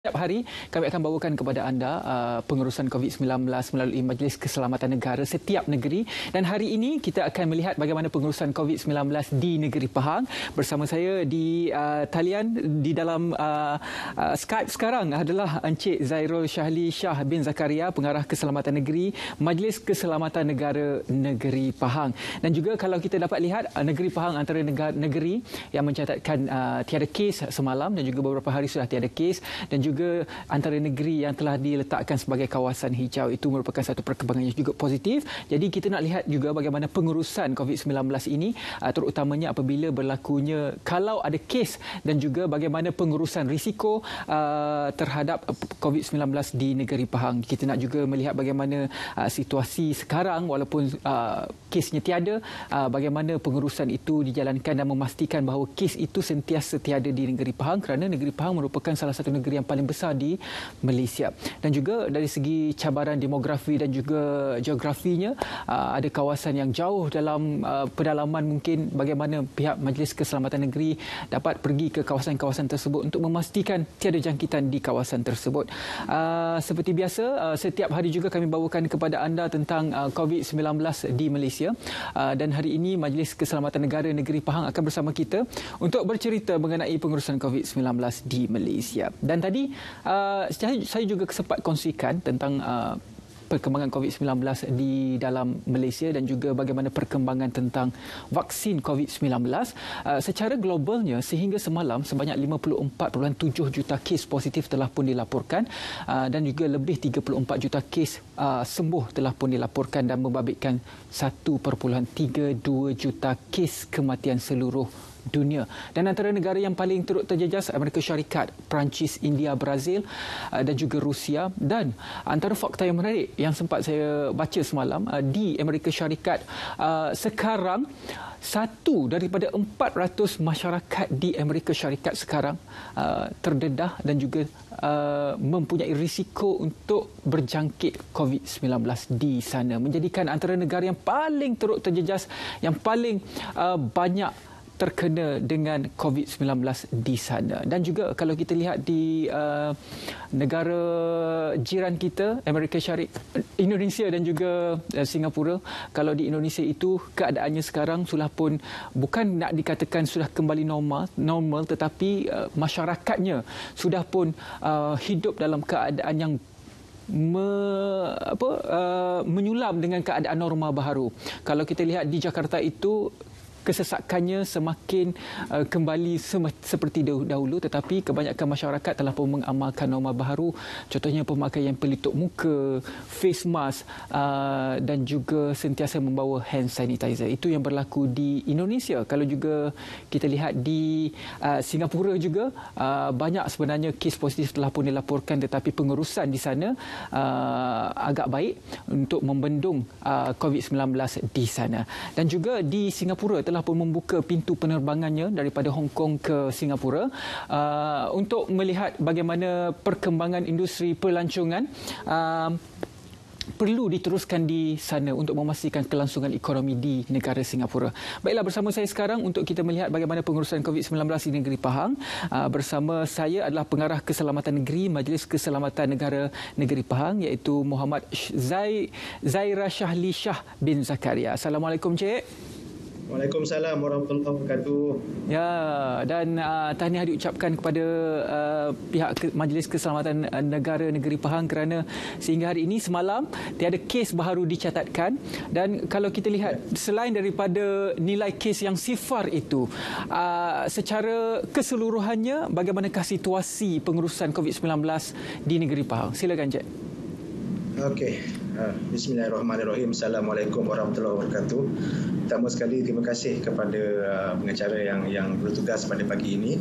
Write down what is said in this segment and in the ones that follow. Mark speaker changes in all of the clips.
Speaker 1: Setiap hari kami akan bawakan kepada anda pengurusan COVID-19 melalui Majlis Keselamatan Negara setiap negeri, dan hari ini kita akan melihat bagaimana pengurusan COVID-19 di negeri Pahang. Bersama saya di talian di dalam Skype sekarang adalah Encik Zairul Shahli Shah bin Zakaria, Pengarah Keselamatan Negeri Majlis Keselamatan Negara Negeri Pahang. Dan juga kalau kita dapat lihat, negeri Pahang antara negeri yang mencatatkan tiada kes semalam dan juga beberapa hari sudah tiada kes, dan juga antara negeri yang telah diletakkan sebagai kawasan hijau. Itu merupakan satu perkembangan yang juga positif. Jadi kita nak lihat juga bagaimana pengurusan COVID-19 ini, terutamanya apabila berlakunya kalau ada kes, dan juga bagaimana pengurusan risiko terhadap COVID-19 di negeri Pahang. Kita nak juga melihat bagaimana situasi sekarang walaupun kesnya tiada, bagaimana pengurusan itu dijalankan dan memastikan bahawa kes itu sentiasa tiada di negeri Pahang, kerana negeri Pahang merupakan salah satu negeri yang paling besar di Malaysia. Dan juga dari segi cabaran demografi dan juga geografinya, ada kawasan yang jauh dalam pedalaman. Mungkin bagaimana pihak Majlis Keselamatan Negeri dapat pergi ke kawasan-kawasan tersebut untuk memastikan tiada jangkitan di kawasan tersebut. Seperti biasa, setiap hari juga kami bawakan kepada anda tentang COVID-19 di Malaysia, dan hari ini Majlis Keselamatan Negara Negeri Pahang akan bersama kita untuk bercerita mengenai pengurusan COVID-19 di Malaysia. Dan tadi saya juga sempat kongsikan tentang perkembangan COVID-19 di dalam Malaysia dan juga bagaimana perkembangan tentang vaksin COVID-19 secara globalnya. Sehingga semalam sebanyak 54.7 juta kes positif telah pun dilaporkan, dan juga lebih 34 juta kes sembuh telah pun dilaporkan, dan membabitkan 1.32 juta kes kematian seluruh dunia. Dan antara negara yang paling turut terjejas Amerika Syarikat, Perancis, India, Brazil dan juga Rusia. Dan antara fakta yang menarik yang sempat saya baca semalam, di Amerika Syarikat sekarang 1 daripada 400 masyarakat di Amerika Syarikat sekarang terdedah dan juga mempunyai risiko untuk berjangkit COVID-19 di sana, menjadikan antara negara yang paling turut terjejas, yang paling banyak terkena dengan COVID-19 di sana. Dan juga kalau kita lihat di negara jiran kita, Amerika Syarikat, Indonesia dan juga Singapura. Kalau di Indonesia itu keadaannya sekarang sudah pun bukan nak dikatakan sudah kembali normal, tetapi masyarakatnya sudah pun hidup dalam keadaan yang menyulam dengan keadaan normal baharu. Kalau kita lihat di Jakarta itu, kesesakannya semakin kembali seperti dahulu, tetapi kebanyakan masyarakat telah pun mengamalkan norma baharu. Contohnya pemakaian pelitup muka, face mask, dan juga sentiasa membawa hand sanitizer. Itu yang berlaku di Indonesia. Kalau juga kita lihat di Singapura juga, banyak sebenarnya kes positif telah pun dilaporkan, tetapi pengurusan di sana agak baik untuk membendung COVID-19 di sana. Dan juga di Singapura telah pun membuka pintu penerbangannya daripada Hong Kong ke Singapura untuk melihat bagaimana perkembangan industri pelancongan perlu diteruskan di sana untuk memastikan kelangsungan ekonomi di negara Singapura. Baiklah, bersama saya sekarang untuk kita melihat bagaimana pengurusan COVID-19 di negeri Pahang. Bersama saya adalah Pengarah Keselamatan Negeri Majlis Keselamatan Negara Negeri Pahang, iaitu Muhammad Zairul Shahli Shah bin Zakaria. Assalamualaikum, Cik.
Speaker 2: Waalaikumsalam warahmatullahi wabarakatuh.
Speaker 1: Ya, dan tahniah diucapkan kepada pihak Majlis Keselamatan Negara Negeri Pahang kerana sehingga hari ini semalam tiada kes baharu dicatatkan. Dan kalau kita lihat, selain daripada nilai kes yang sifar itu, secara keseluruhannya bagaimanakah situasi pengurusan COVID-19 di negeri Pahang? Silakan, Cik.
Speaker 2: Okey. Bismillahirrahmanirrahim. Assalamualaikum warahmatullahi wabarakatuh. Pertama sekali, terima kasih kepada pengacara yang bertugas pada pagi ini.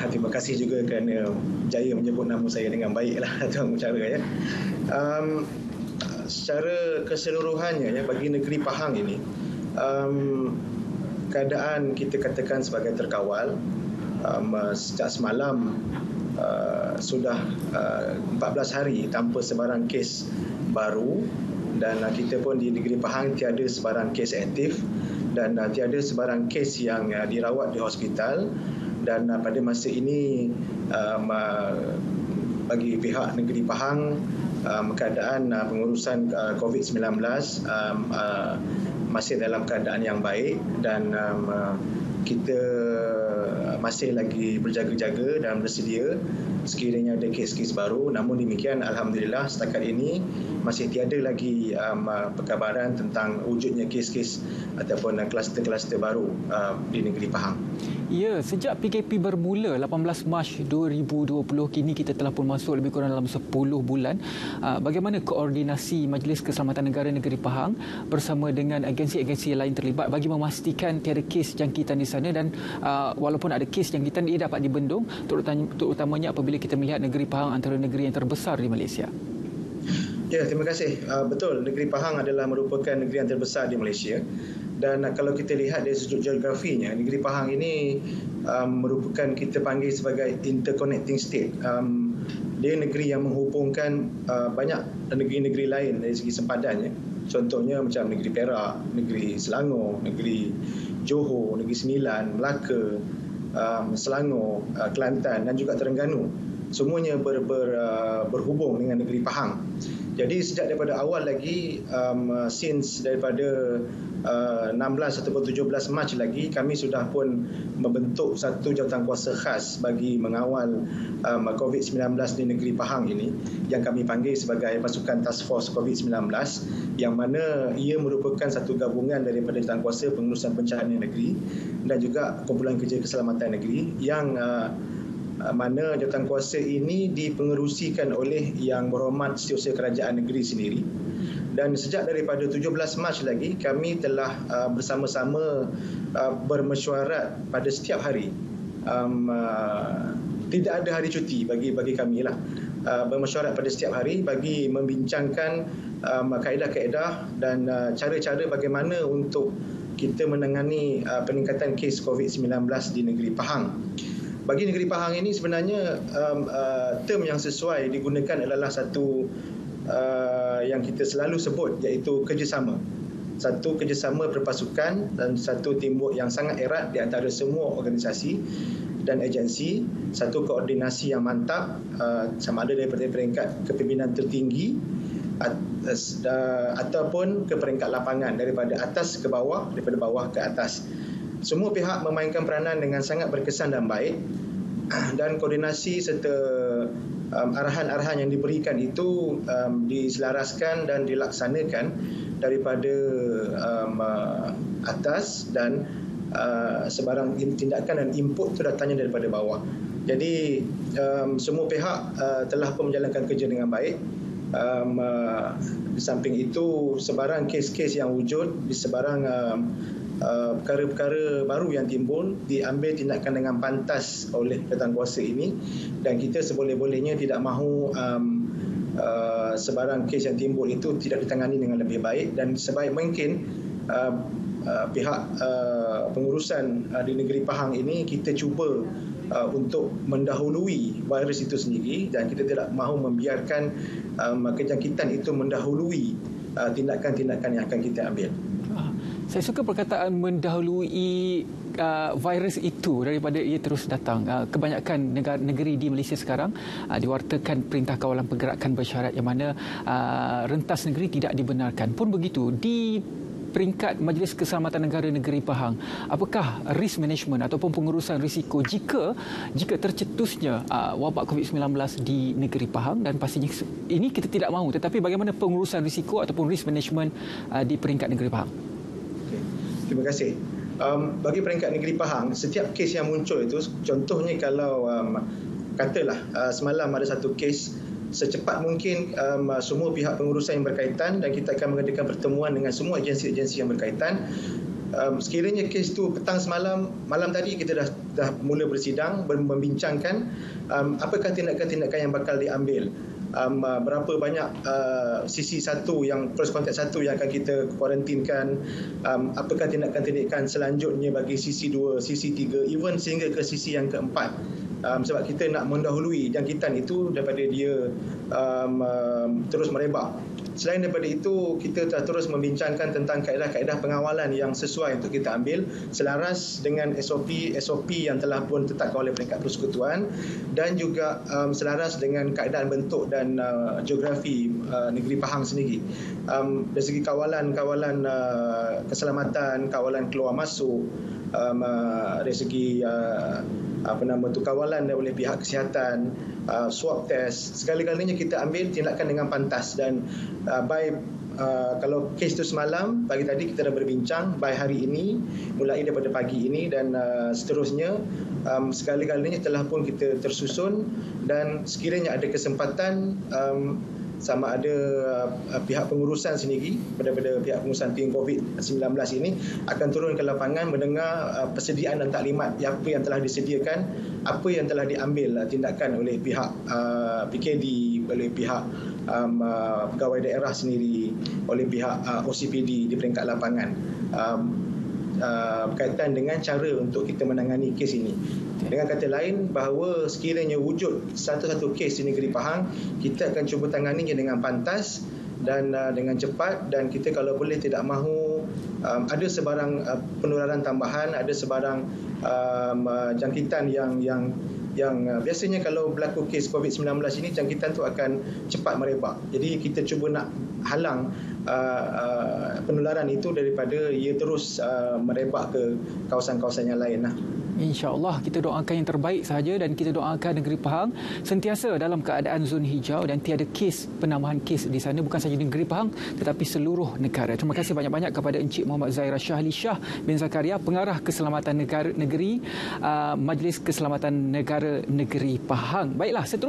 Speaker 2: Terima kasih juga kerana jaya menyebut nama saya dengan baiklah tuan pengacara ya. Secara keseluruhannya ya, bagi negeri Pahang ini, keadaan kita katakan sebagai terkawal. Sejak semalam sudah 14 hari tanpa sebarang kes baru, dan kita pun di negeri Pahang tiada sebarang kes aktif dan tiada sebarang kes yang dirawat di hospital. Dan pada masa ini bagi pihak negeri Pahang, keadaan pengurusan COVID-19 masih dalam keadaan yang baik dan kita masih lagi berjaga-jaga dan bersedia sekiranya ada kes-kes baru. Namun demikian, alhamdulillah setakat ini masih tiada lagi perkabaran tentang wujudnya kes-kes ataupun kluster-kluster baru di negeri Pahang.
Speaker 1: Ya, sejak PKP bermula 18 Mac 2020, kini kita telah pun masuk lebih kurang dalam 10 bulan. Bagaimana koordinasi Majlis Keselamatan Negara Negeri Pahang bersama dengan agensi-agensi lain terlibat bagi memastikan tiada kes jangkitan di sana, dan walaupun ada kes jangkitan, ia dapat dibendung, terutamanya apabila kita melihat negeri Pahang antara negeri yang terbesar di Malaysia?
Speaker 2: Ya, terima kasih. Betul, negeri Pahang adalah merupakan negeri yang terbesar di Malaysia. Dan kalau kita lihat dari sudut geografinya, negeri Pahang ini merupakan, kita panggil sebagai interconnecting state. Dia negeri yang menghubungkan banyak negeri-negeri lain dari segi sempadannya. Contohnya macam negeri Perak, negeri Selangor, negeri Johor, negeri Sembilan, Melaka, Selangor, Kelantan dan juga Terengganu. Semuanya berhubung dengan negeri Pahang. Jadi sejak daripada awal lagi, since daripada 16 ataupun 17 Mac lagi, kami sudah pun membentuk satu jawatankuasa khas bagi mengawal COVID-19 di negeri Pahang ini, yang kami panggil sebagai pasukan Task Force COVID-19, yang mana ia merupakan satu gabungan daripada jawatankuasa pengurusan bencana negeri dan juga kumpulan kerja keselamatan negeri, yang mana jawatankuasa ini dipengerusikan oleh Yang Berhormat Setiausaha Kerajaan Negeri sendiri. Dan sejak daripada 17 Mac lagi, kami telah bersama-sama bermesyuarat pada setiap hari. Tidak ada hari cuti bagi kami lah. Bermesyuarat pada setiap hari bagi membincangkan kaedah-kaedah dan cara-cara bagaimana untuk kita menangani peningkatan kes COVID-19 di negeri Pahang. Bagi negeri Pahang ini sebenarnya term yang sesuai digunakan adalah satu yang kita selalu sebut, iaitu kerjasama. Satu kerjasama berpasukan dan satu teamwork yang sangat erat di antara semua organisasi dan agensi. Satu koordinasi yang mantap, sama ada daripada peringkat kepimpinan tertinggi ataupun ke peringkat lapangan, daripada atas ke bawah, daripada bawah ke atas. Semua pihak memainkan peranan dengan sangat berkesan dan baik, dan koordinasi serta arahan-arahan yang diberikan itu diselaraskan dan dilaksanakan daripada atas, dan sebarang tindakan dan input itu datangnya daripada bawah. Jadi semua pihak telah pun menjalankan kerja dengan baik. Di samping itu, sebarang kes-kes yang wujud, di sebarang perkara-perkara baru yang timbul diambil tindakan dengan pantas oleh jawatankuasa ini, dan kita seboleh-bolehnya tidak mahu sebarang kes yang timbul itu tidak ditangani dengan lebih baik, dan sebaik mungkin pihak pengurusan di negeri Pahang ini kita cuba untuk mendahului virus itu sendiri, dan kita tidak mahu membiarkan kejangkitan itu mendahului tindakan-tindakan yang akan kita ambil.
Speaker 1: Saya suka perkataan mendahului virus itu daripada ia terus datang. Kebanyakan negeri di Malaysia sekarang diwartakan Perintah Kawalan Pergerakan Bersyarat, yang mana rentas negeri tidak dibenarkan. Pun begitu, di peringkat Majlis Keselamatan Negara Negeri Pahang, apakah risk management ataupun pengurusan risiko jika tercetusnya wabak COVID-19 di negeri Pahang? Dan pastinya ini kita tidak mahu, tetapi bagaimana pengurusan risiko ataupun risk management di peringkat negeri Pahang?
Speaker 2: Terima kasih. Bagi peringkat negeri Pahang, setiap kes yang muncul itu, contohnya kalau katalah semalam ada satu kes, secepat mungkin semua pihak pengurusan yang berkaitan, dan kita akan mengadakan pertemuan dengan semua agensi-agensi yang berkaitan. Sekiranya kes itu petang malam tadi kita dah mula bersidang, membincangkan apakah tindakan-tindakan yang bakal diambil. Berapa banyak sisi satu yang first contact satu yang akan kita kuarantinkan, apakah tindakan-tindakan selanjutnya bagi sisi 2, sisi 3, even sehingga ke sisi yang keempat. sebab kita nak mendahului jangkitan itu daripada dia terus merebak. Selain daripada itu, kita telah terus membincangkan tentang kaedah-kaedah pengawalan yang sesuai untuk kita ambil selaras dengan SOP yang telah pun ditetapkan oleh Peringkat Persekutuan dan juga selaras dengan keadaan bentuk dan geografi negeri Pahang sendiri. Dari segi kawalan keselamatan, kawalan keluar masuk, dari segi kawalan oleh pihak kesihatan, swab test, segala-galanya kita ambil tindakan dengan pantas. Dan kalau kes itu semalam, pagi tadi kita dah berbincang, by hari ini, mulai daripada pagi ini dan seterusnya, segala-galanya telah pun kita tersusun, dan sekiranya ada kesempatan, sama ada pihak pengurusan sendiri daripada pihak pengurusan tim COVID-19 ini akan turun ke lapangan mendengar persediaan dan taklimat apa yang telah disediakan, apa yang telah diambil tindakan oleh pihak PKD, oleh pihak pegawai daerah sendiri, oleh pihak OCPD di peringkat lapangan berkaitan dengan cara untuk kita menangani kes ini. Dengan kata lain, bahawa sekiranya wujud satu-satu kes di negeri Pahang, kita akan cuba tanganinya dengan pantas dan dengan cepat, dan kita kalau boleh tidak mahu ada sebarang penularan tambahan, ada sebarang jangkitan yang biasanya kalau berlaku kes COVID-19 ini, jangkitan tu akan cepat merebak. Jadi kita cuba nak halang penularan itu daripada ia terus merebak ke kawasan-kawasan yang lain lah.
Speaker 1: InsyaAllah kita doakan yang terbaik sahaja, dan kita doakan negeri Pahang sentiasa dalam keadaan zon hijau dan tiada penambahan kes di sana, bukan sahaja di negeri Pahang tetapi seluruh negara. Terima kasih banyak-banyak kepada Encik Muhammad Zahira Shahli Shah bin Zakaria, Pengarah Keselamatan Negeri Majlis Keselamatan Negara Negeri Pahang. Baiklah, seterusnya